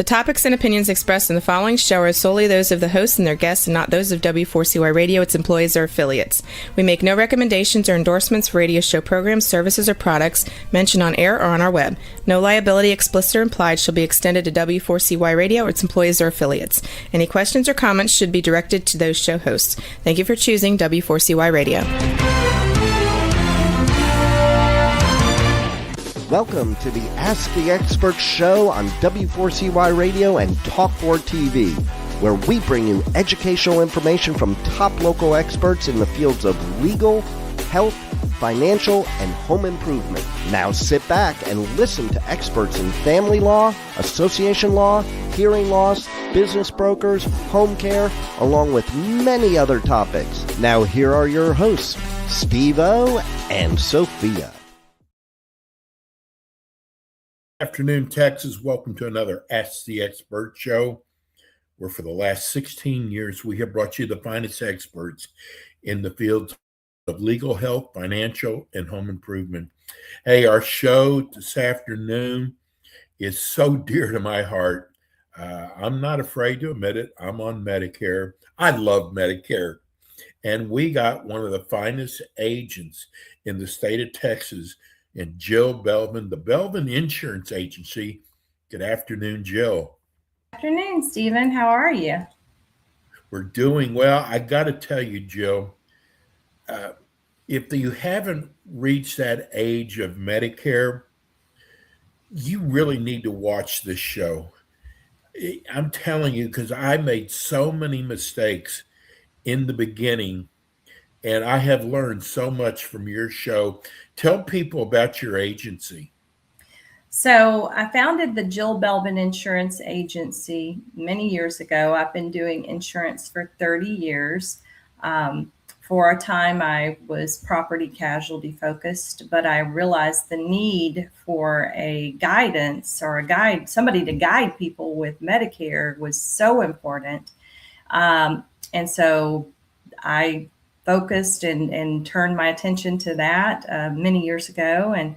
topics and opinions expressed in the following show are solely those of the hosts and their guests and not those of W4CY Radio, its employees, or affiliates. We make no recommendations or endorsements for radio show programs, services, or products mentioned on air or on our web. No liability, explicit or implied, shall be extended to W4CY Radio or its employees or affiliates. Any questions or comments should be directed to those show hosts. Thank you for choosing W4CY Radio. Welcome to the Ask the Expert show on W4CY Radio and Talk4 TV, where we bring you educational information from top local experts in the fields of legal, health, financial, and home improvement. Now sit back and listen to experts in family law, association law, hearing loss, business brokers, home care, along with many other topics. Now here are your hosts, Steve-O and Sophia. Afternoon, Texas. Welcome to another Ask the Expert show, where for the last 16 years we have brought you the finest experts in the fields of legal, health, financial, and home improvement. Hey, our show this afternoon is so dear to my heart. I'm not afraid to admit it. I'm on Medicare. I love Medicare. And we got one of the finest agents in the state of Texas, and Jill Belvin, the Belvin Insurance Agency. Good afternoon, Jill. Afternoon, Stephen. How are you? We're doing well. I got to tell you, Jill, if you haven't reached that age of Medicare, you really need to watch this show. I'm telling you, because I made so many mistakes in the beginning, and I have learned so much from your show. Tell people about your agency. So I founded the Jill Belvin Insurance Agency many years ago. I've been doing insurance for 30 years. For a time, I was property casualty focused, but I realized the need for a guidance or somebody to guide people with Medicare was so important. And so I focused and turned my attention to that many years ago. And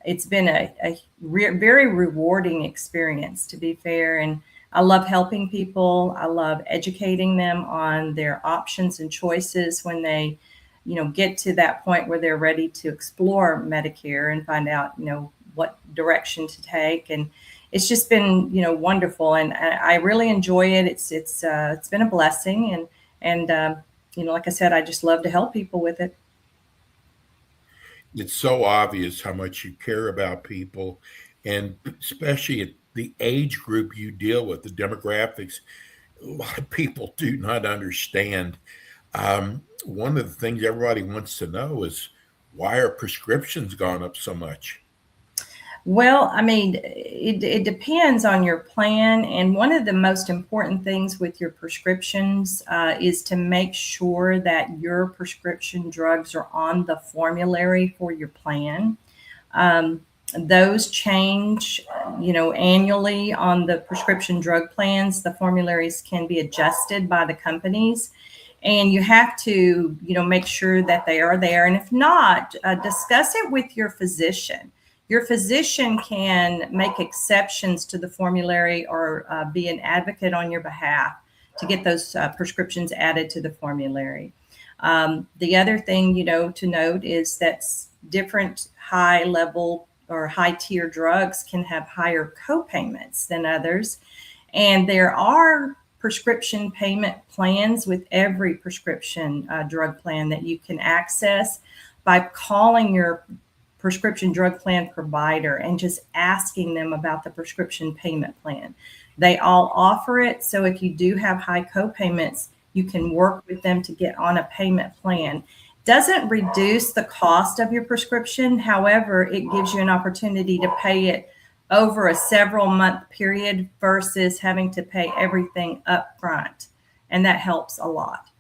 it's been a very rewarding experience, to be fair. And I love helping people. I love educating them on their options and choices when they, get to that point where they're ready to explore Medicare and find out, what direction to take. And it's just been, wonderful. And I really enjoy it. It's been a blessing. And like I said, I just love to help people with it. It's so obvious how much you care about people, and especially at the age group you deal with, the demographics, a lot of people do not understand. One of the things everybody wants to know is, why are prescriptions gone up so much? Well, it depends on your plan. And one of the most important things with your prescriptions is to make sure that your prescription drugs are on the formulary for your plan. Those change, annually on the prescription drug plans. The formularies can be adjusted by the companies. And you have to, make sure that they are there. And if not, discuss it with your physician. Your physician can make exceptions to the formulary or be an advocate on your behalf to get those prescriptions added to the formulary. The other thing, to note is that different high level or high tier drugs can have higher co-payments than others. And there are prescription payment plans with every prescription drug plan that you can access by calling your prescription drug plan provider and just asking them about the prescription payment plan. They all offer it. So if you do have high co-payments, you can work with them to get on a payment plan. Doesn't reduce the cost of your prescription. However, it gives you an opportunity to pay it over a several month period versus having to pay everything up front. And that helps a lot.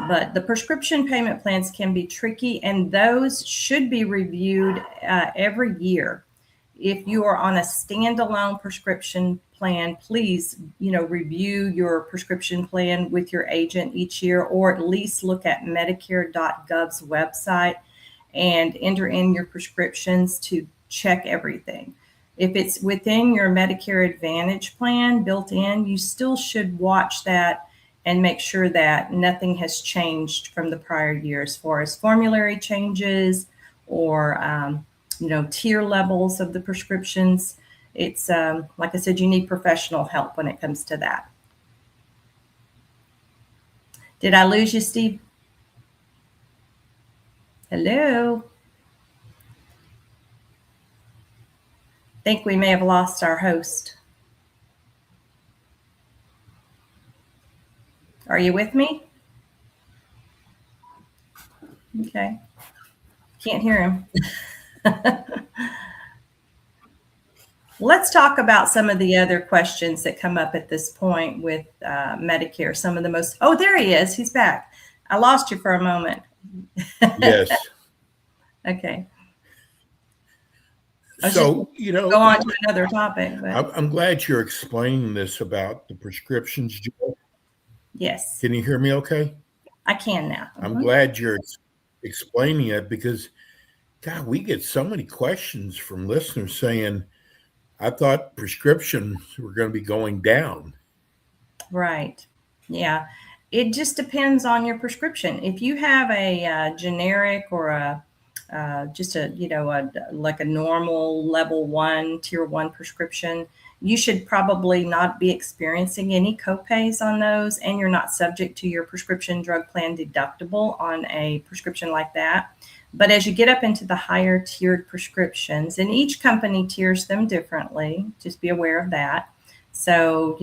But the prescription payment plans can be tricky, and those should be reviewed every year. If you are on a standalone prescription plan, please, review your prescription plan with your agent each year, or at least look at Medicare.gov's website and enter in your prescriptions to check everything. If it's within your Medicare Advantage plan built in, you still should watch that and make sure that nothing has changed from the prior year as far as formulary changes or tier levels of the prescriptions. It's like I said, you need professional help when it comes to that. Did I lose you, Steve? Hello? Think we may have lost our host. Are you with me? Okay. Can't hear him. Let's talk about some of the other questions that come up at this point with Medicare. Some of the most, oh, there he is. He's back. I lost you for a moment. Yes. Okay. So, go on to another topic. But I'm glad you're explaining this about the prescriptions, Joe. Yes. Can you hear me okay? I can now. I'm glad you're explaining it because, God, we get so many questions from listeners saying, I thought prescriptions were going to be going down. Right. Yeah. It just depends on your prescription. If you have a generic or just like a normal level 1, tier 1 prescription, you should probably not be experiencing any copays on those, and you're not subject to your prescription drug plan deductible on a prescription like that. But as you get up into the higher tiered prescriptions, and each company tiers them differently, just be aware of that. So,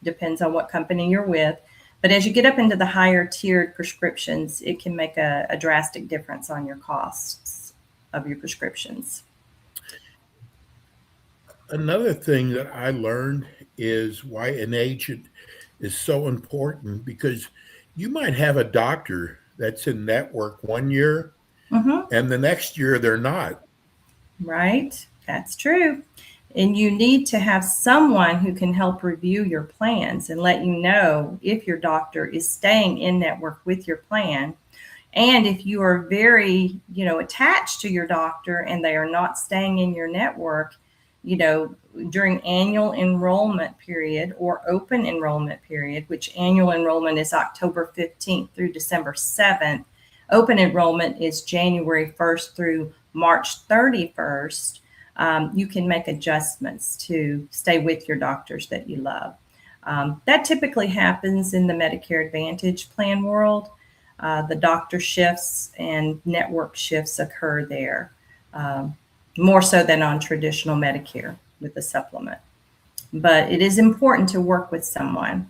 depends on what company you're with. But as you get up into the higher tiered prescriptions, it can make a drastic difference on your costs of your prescriptions. Another thing that I learned is why an agent is so important, because you might have a doctor that's in network one year and the next year they're not. Right. That's true. And you need to have someone who can help review your plans and let you know if your doctor is staying in network with your plan. And if you are very, attached to your doctor and they are not staying in your network, during annual enrollment period or open enrollment period, which annual enrollment is October 15th through December 7th. Open enrollment is January 1st through March 31st. You can make adjustments to stay with your doctors that you love. That typically happens in the Medicare Advantage plan world. The doctor shifts and network shifts occur there, more so than on traditional Medicare with the supplement. But it is important to work with someone.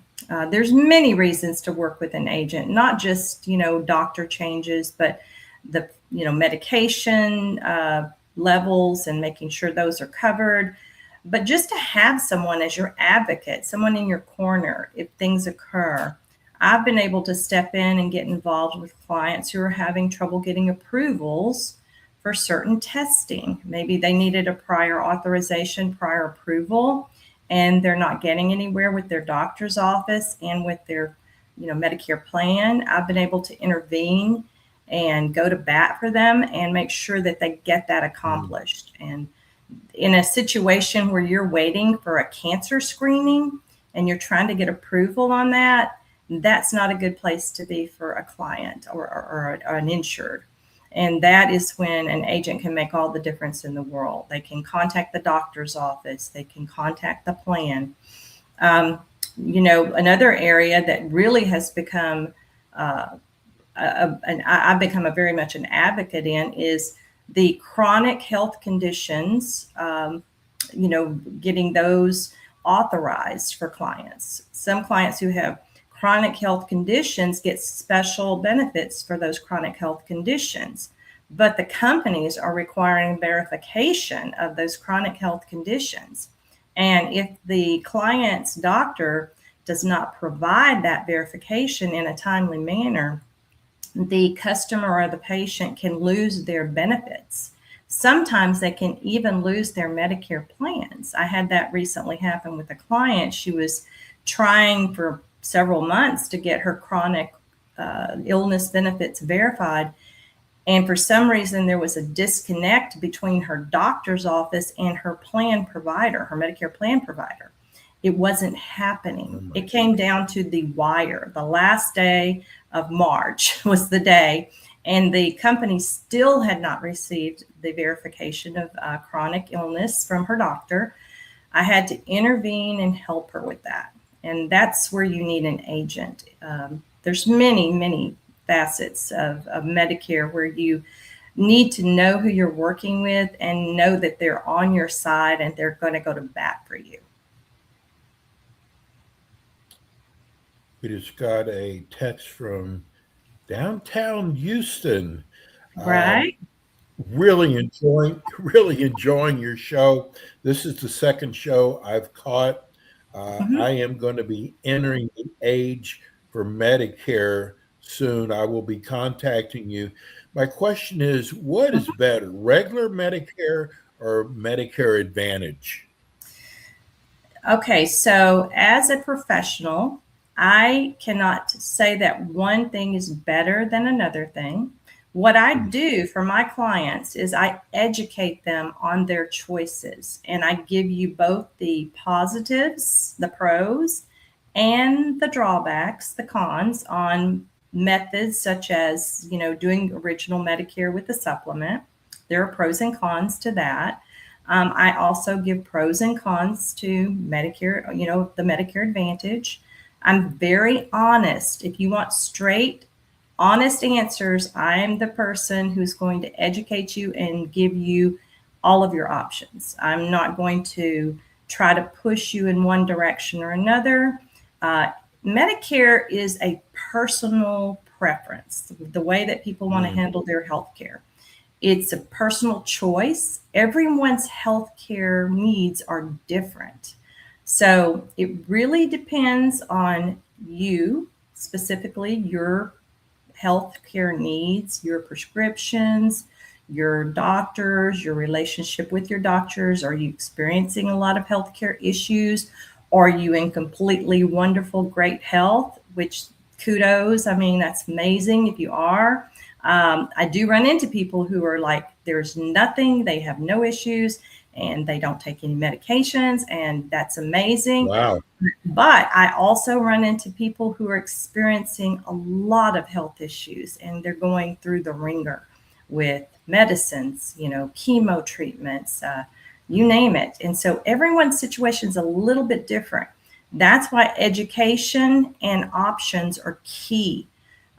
There's many reasons to work with an agent, not just, doctor changes, but the, medication levels and making sure those are covered. But just to have someone as your advocate, someone in your corner if things occur. I've been able to step in and get involved with clients who are having trouble getting approvals for certain testing. Maybe they needed a prior authorization, prior approval, and they're not getting anywhere with their doctor's office and with their, Medicare plan. I've been able to intervene and go to bat for them and make sure that they get that accomplished. And in a situation where you're waiting for a cancer screening and you're trying to get approval on that, that's not a good place to be for a client or an insured. And that is when an agent can make all the difference in the world. They can contact the doctor's office. They can contact the plan. Another area that really has become, I've become very much an advocate in is the chronic health conditions, getting those authorized for clients. Some clients who have chronic health conditions get special benefits for those chronic health conditions, but the companies are requiring verification of those chronic health conditions. And if the client's doctor does not provide that verification in a timely manner, the customer or the patient can lose their benefits. Sometimes they can even lose their Medicare plans. I had that recently happen with a client. She was trying for several months to get her chronic illness benefits verified. And for some reason, there was a disconnect between her doctor's office and her plan provider, her Medicare plan provider. It wasn't happening. It came down to the wire. The last day of March was the day, and the company still had not received the verification of chronic illness from her doctor. I had to intervene and help her with that. And that's where you need an agent. There's many facets of Medicare where you need to know who you're working with and know that they're on your side and they're going to go to bat for you. We just got a text from downtown Houston. Right. Really enjoying your show. This is the second show I've caught. I am going to be entering the age for Medicare soon. I will be contacting you. My question is, what is better, regular Medicare or Medicare Advantage? Okay, so as a professional, I cannot say that one thing is better than another thing. What I do for my clients is I educate them on their choices, and I give you both the positives, the pros, and the drawbacks, the cons on methods such as, doing original Medicare with the supplement. There are pros and cons to that. I also give pros and cons to Medicare, the Medicare Advantage. I'm very honest. If you want straight, honest answers, I'm the person who's going to educate you and give you all of your options. I'm not going to try to push you in one direction or another. Medicare is a personal preference, the way that people want to handle their health care. It's a personal choice. Everyone's healthcare needs are different. So it really depends on you, specifically your healthcare needs, your prescriptions, your doctors, your relationship with your doctors. Are you experiencing a lot of healthcare issues? Are you in completely wonderful, great health, which kudos. I mean, that's amazing if you are. I do run into people who are like, there's nothing, they have no issues, and they don't take any medications, and that's amazing. Wow. But I also run into people who are experiencing a lot of health issues, and they're going through the ringer with medicines, chemo treatments, you name it. And so everyone's situation is a little bit different. That's why education and options are key.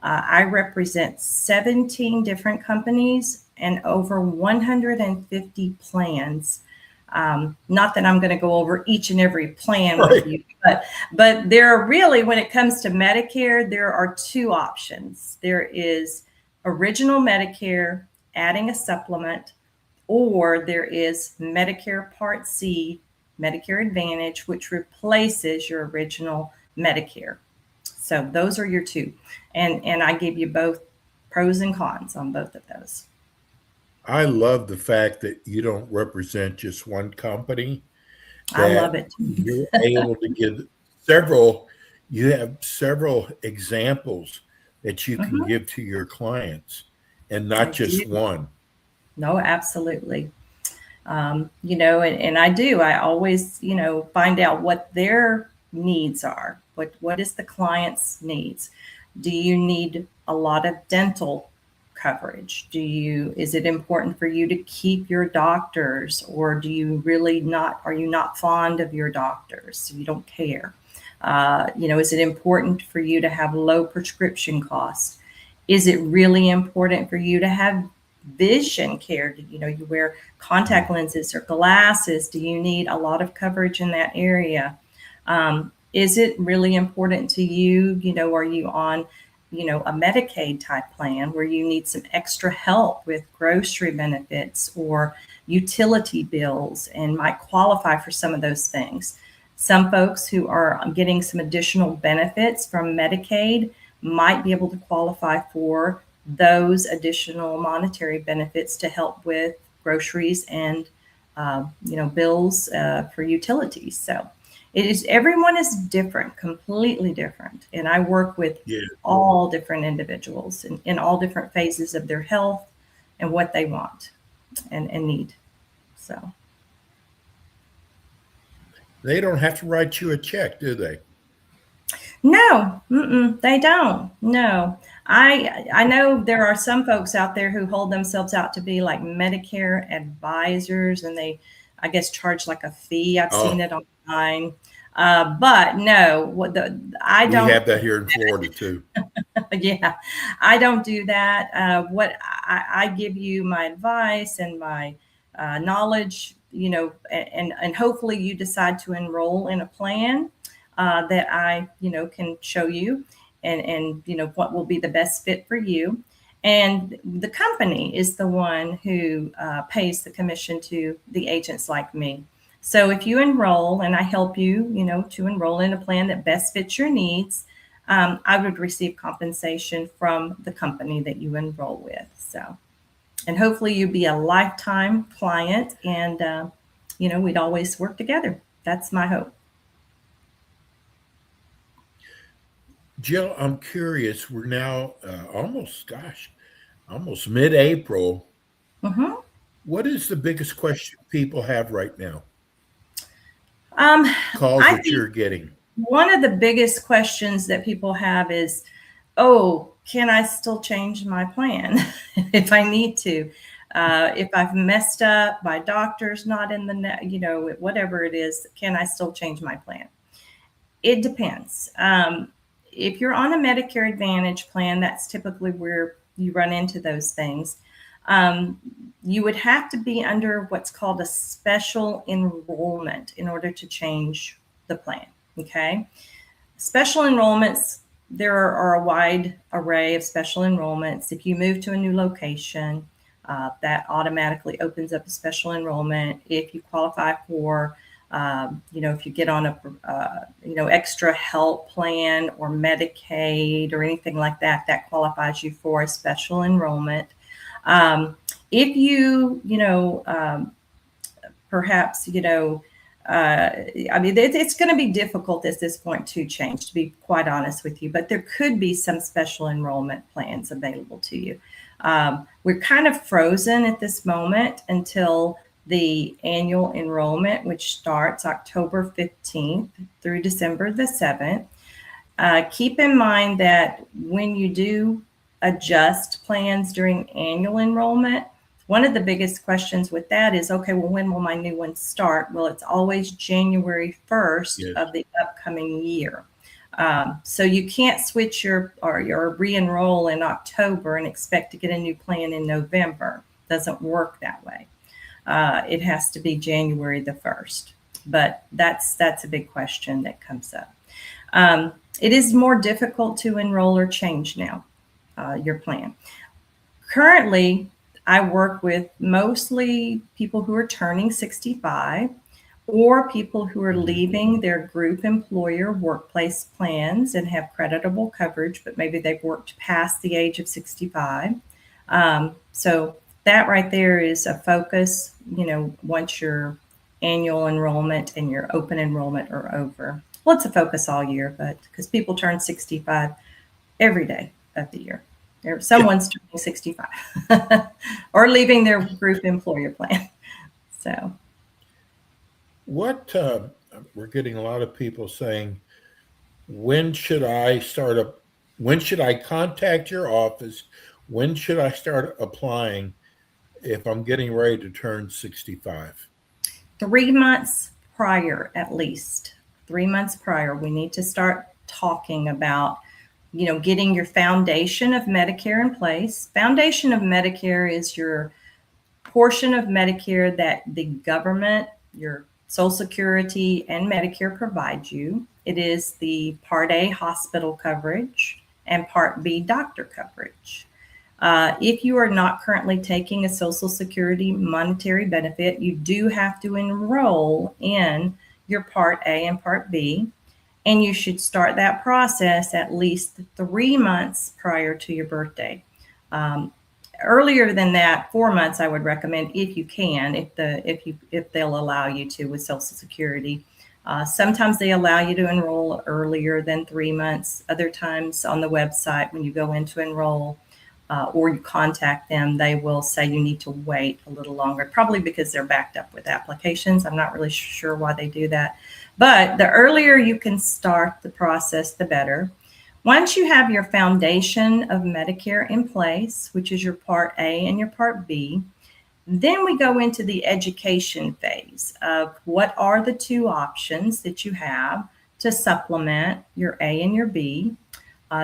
I represent 17 different companies and over 150 plans. Not that I'm going to go over each and every plan with you, but there are really, when it comes to Medicare, there are two options. There is original Medicare, adding a supplement, or there is Medicare Part C, Medicare Advantage, which replaces your original Medicare. So those are your two. And I give you both pros and cons on both of those. I love the fact that you don't represent just one company. I love it. You're able to give several, you have several examples that you can give to your clients and not just one. No, absolutely. And I do. I always, find out what their needs are. What is the client's needs? Do you need a lot of dental coverage? Is it important for you to keep your doctors, or are you not fond of your doctors? So you don't care. Is it important for you to have low prescription costs? Is it really important for you to have vision care? You wear contact lenses or glasses. Do you need a lot of coverage in that area? Is it really important to you? Are you on, a Medicaid type plan where you need some extra help with grocery benefits or utility bills and might qualify for some of those things? Some folks who are getting some additional benefits from Medicaid might be able to qualify for those additional monetary benefits to help with groceries and, bills for utilities. So everyone is different, completely different. And I work with all different individuals in all different phases of their health and what they want and need. So They don't have to write you a check, do they? no, they don't. No, I know there are some folks out there who hold themselves out to be like Medicare advisors, and they, I guess, charge like a fee. I've seen it online, but no, I don't. We have that here in Florida too. Yeah, I don't do that. What I give you my advice and my knowledge, and hopefully you decide to enroll in a plan that I, can show you and what will be the best fit for you. And the company is the one who pays the commission to the agents like me. So if you enroll and I help you, to enroll in a plan that best fits your needs, I would receive compensation from the company that you enroll with. So, and hopefully you'd be a lifetime client and, we'd always work together. That's my hope. Jill, I'm curious. We're now almost mid-April. Mm-hmm. What is the biggest question people have right now? Calls I that you're getting. One of the biggest questions that people have is, oh, can I still change my plan if I need to? If I've messed up, my doctor's not in the net, whatever it is, can I still change my plan? It depends. If you're on a Medicare Advantage plan, that's typically where you run into those things. You would have to be under what's called a special enrollment in order to change the plan. Okay. Special enrollments, there are a wide array of special enrollments. If you move to a new location, that automatically opens up a special enrollment. If you qualify for, if you get on a, extra help plan or Medicaid or anything like that, that qualifies you for a special enrollment. If you, perhaps, it's going to be difficult at this point to change, to be quite honest with you, but there could be some special enrollment plans available to you. We're kind of frozen at this moment until the annual enrollment, which starts October 15th through December the 7th. Keep in mind that when you do adjust plans during annual enrollment, one of the biggest questions with that is, okay, well, when will my new one start? Well, it's always January 1st of the upcoming year. So you can't switch your re-enroll in October and expect to get a new plan in November. Doesn't work that way. It has to be January the 1st. But that's a big question that comes up. It is more difficult to enroll or change now, your plan. Currently, I work with mostly people who are turning 65 or people who are leaving their group employer workplace plans and have creditable coverage, but maybe they've worked past the age of 65. So that right there is a focus, once your annual enrollment and your open enrollment are over. Well, it's a focus all year, but because people turn 65 every day of the year. Someone's turning 65 or leaving their group employer plan. So we're getting a lot of people saying, when should I contact your office? When should I start applying if I'm getting ready to turn 65? 3 months prior, at least 3 months prior, we need to start talking about getting your foundation of Medicare in place. Foundation of Medicare is your portion of Medicare that the government, your Social Security and Medicare provide you. It is the Part A hospital coverage and Part B doctor coverage. If you are not currently taking a Social Security monetary benefit, you do have to enroll in your Part A and Part B. And you should start that process at least 3 months prior to your birthday. Earlier than that, 4 months, I would recommend if you can, if they'll allow you to with Social Security. Sometimes they allow you to enroll earlier than 3 months. Other times on the website, when you go in to enroll, or you contact them, they will say you need to wait a little longer, probably because they're backed up with applications. I'm not really sure why they do that. But the earlier you can start the process, the better. Once you have your foundation of Medicare in place, which is your Part A and your Part B, then we go into the education phase of what are the two options that you have to supplement your A and your B,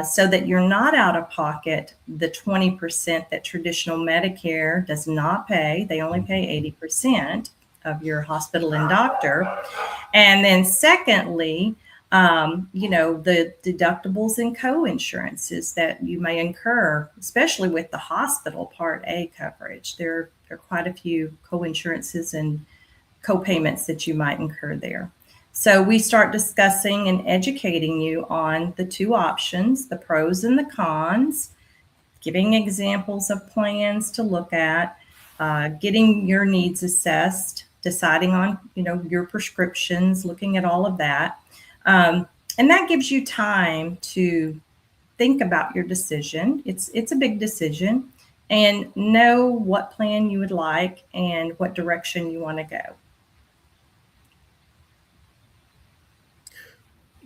so that you're not out of pocket the 20% that traditional Medicare does not pay. They only pay 80% of your hospital and doctor. And then secondly, the deductibles and co-insurances that you may incur, especially with the hospital Part A coverage. There are quite a few co-insurances and co-payments that you might incur there. So we start discussing and educating you on the two options, the pros and the cons, giving examples of plans to look at, getting your needs assessed, deciding on, your prescriptions, looking at all of that. And that gives you time to think about your decision. It's a big decision, and know what plan you would like and what direction you want to go.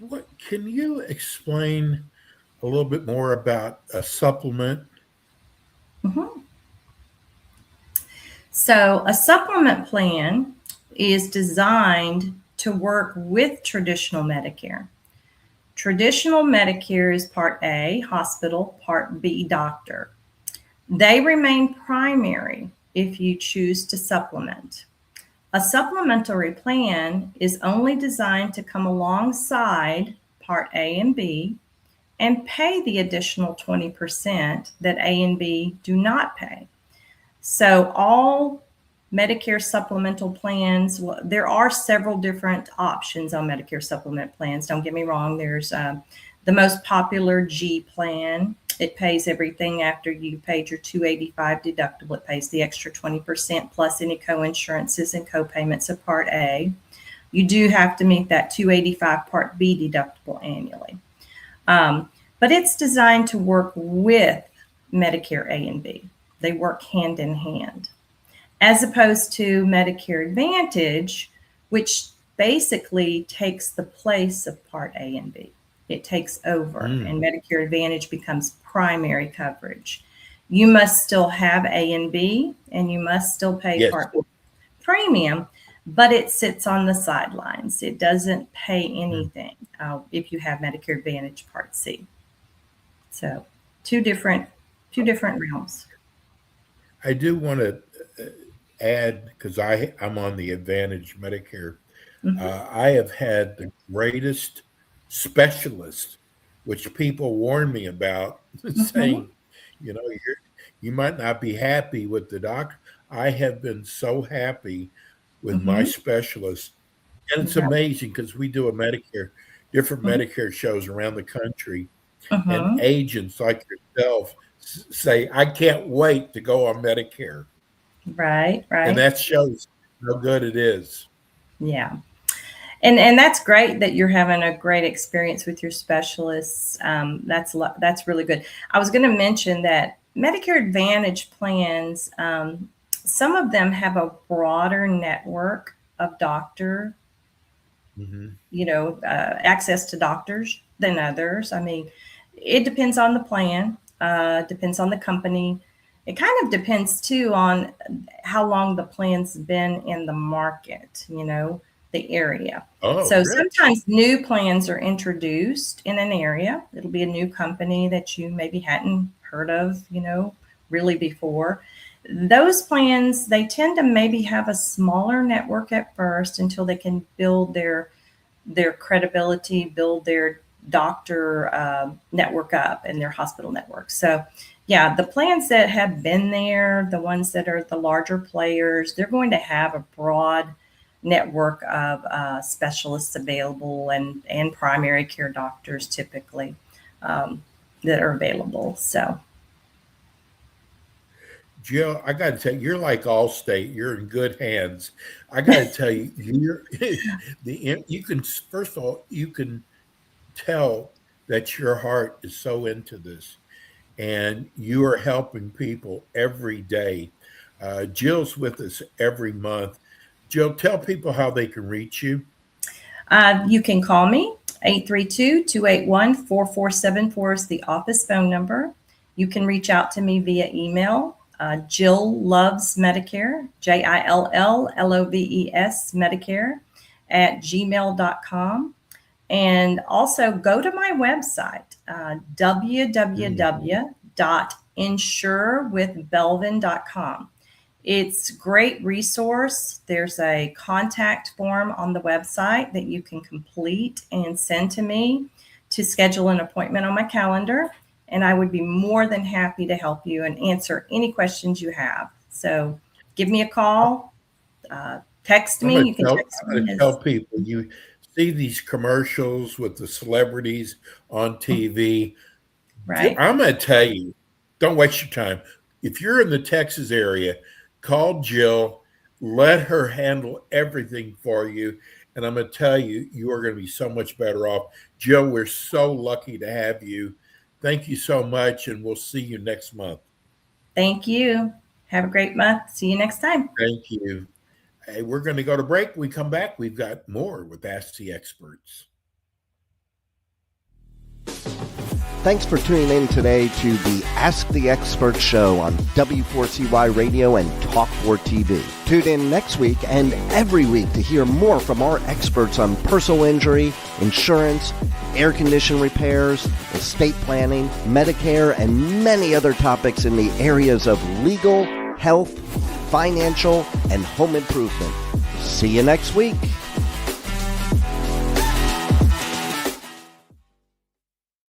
What can you explain a little bit more about a supplement? Mm-hmm. So a supplement plan is designed to work with traditional Medicare. Traditional Medicare is Part A, hospital, Part B, doctor. They remain primary if you choose to supplement. A supplementary plan is only designed to come alongside Part A and B and pay the additional 20% that A and B do not pay. So all Medicare supplemental plans, there are several different options on Medicare supplement plans. Don't get me wrong. There's the most popular G plan. It pays everything after you paid your $285 deductible. It pays the extra 20% plus any co-insurances and co-payments of Part A. You do have to meet that $285 Part B deductible annually. But it's designed to work with Medicare A and B. They work hand in hand, as opposed to Medicare Advantage, which basically takes the place of Part A and B. It takes over, and Medicare Advantage becomes primary coverage. You must still have A and B, and you must still pay Part B premium, but it sits on the sidelines. It doesn't pay anything if you have Medicare Advantage Part C. So two different realms. I do want to add, because I'm on the Advantage Medicare. I have had the greatest specialist, which people warn me about, saying, you might not be happy with the doctor. I have been so happy with my specialist. And it's amazing because we do different Medicare shows around the country. And agents like yourself say, I can't wait to go on Medicare. Right. And that shows how good it is. Yeah. And that's great that you're having a great experience with your specialists. That's really good. I was going to mention that Medicare Advantage plans, some of them have a broader network of doctor, access to doctors than others. I mean, it depends on the plan, depends on the company. It kind of depends too on how long the plan's been in the market, the area. So really? Sometimes new plans are introduced in an area. It'll be a new company that you maybe hadn't heard of, really before. Those plans, they tend to maybe have a smaller network at first until they can build their credibility, build their doctor network up and their hospital network. So yeah, the plans that have been there, the ones that are the larger players, they're going to have a broad network of specialists available and primary care doctors typically that are available. So, Jill, I got to tell you, you're like Allstate. You're in good hands. I got to tell you, you can, first of all, you can tell that your heart is so into this. and you are helping people every day. Jill's with us every month. Jill, tell people how they can reach you. You can call me. 832-281-4474 is the office phone number. You can reach out to me via email. Jill Loves Medicare, JILLLOVES Medicare @gmail.com. And also go to my website, www.insurewithbelvin.com. It's a great resource. There's a contact form on the website that you can complete and send to me to schedule an appointment on my calendar. And I would be more than happy to help you and answer any questions you have. So give me a call, text me. You can text me. I'm going to tell people, you see these commercials with the celebrities on TV. Right. I'm going to tell you, don't waste your time. If you're in the Texas area, call Jill, let her handle everything for you. And I'm going to tell you, you are going to be so much better off. Jill, we're so lucky to have you. Thank you so much, and we'll see you next month. Thank you. Have a great month. See you next time. Thank you. Hey, we're going to go to break. When we come back, we've got more with Ask the Experts. Thanks for tuning in today to the Ask the Expert show on W4CY Radio and Talk4 TV. Tune in next week and every week to hear more from our experts on personal injury, insurance, air condition repairs, estate planning, Medicare, and many other topics in the areas of legal, health, financial, and home improvement. See you next week.